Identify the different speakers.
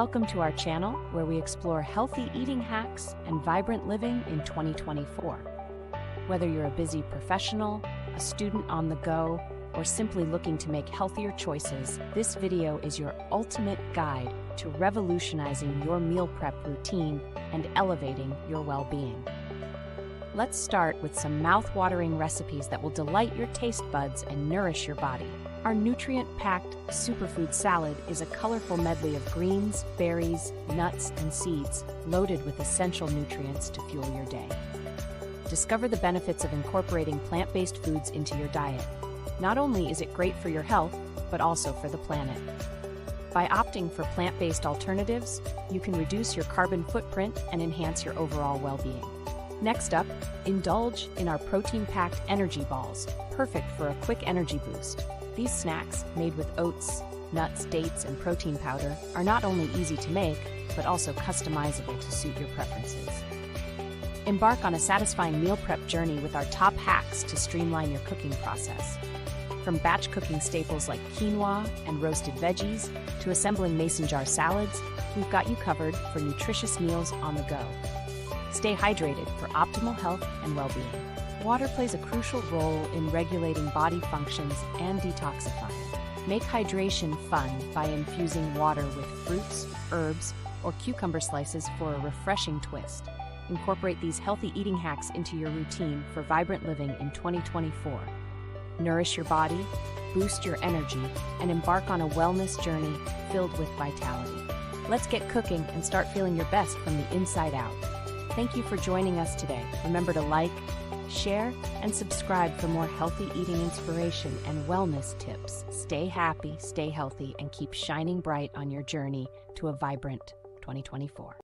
Speaker 1: Welcome to our channel where we explore healthy eating hacks and vibrant living in 2024. Whether you're a busy professional, a student on the go, or simply looking to make healthier choices, this video is your ultimate guide to revolutionizing your meal prep routine and elevating your well-being. Let's start with some mouth-watering recipes that will delight your taste buds and nourish your body. Our nutrient-packed superfood salad is a colorful medley of greens, berries, nuts, and seeds loaded with essential nutrients to fuel your day. Discover the benefits of incorporating plant-based foods into your diet. Not only is it great for your health, but also for the planet. By opting for plant-based alternatives, you can reduce your carbon footprint and enhance your overall well-being. Next up, indulge in our protein-packed energy balls, perfect for a quick energy boost. These snacks, made with oats, nuts, dates, and protein powder, are not only easy to make, but also customizable to suit your preferences. Embark on a satisfying meal prep journey with our top hacks to streamline your cooking process. From batch cooking staples like quinoa and roasted veggies to assembling mason jar salads, we've got you covered for nutritious meals on the go. Stay hydrated for optimal health and well-being. Water plays a crucial role in regulating body functions and detoxifying. Make hydration fun by infusing water with fruits, herbs, or cucumber slices for a refreshing twist. Incorporate these healthy eating hacks into your routine for vibrant living in 2024. Nourish your body, boost your energy, and embark on a wellness journey filled with vitality. Let's get cooking and start feeling your best from the inside out. Thank you for joining us today. Remember to like, share, and subscribe for more healthy eating inspiration and wellness tips. Stay happy, stay healthy, and keep shining bright on your journey to a vibrant 2024.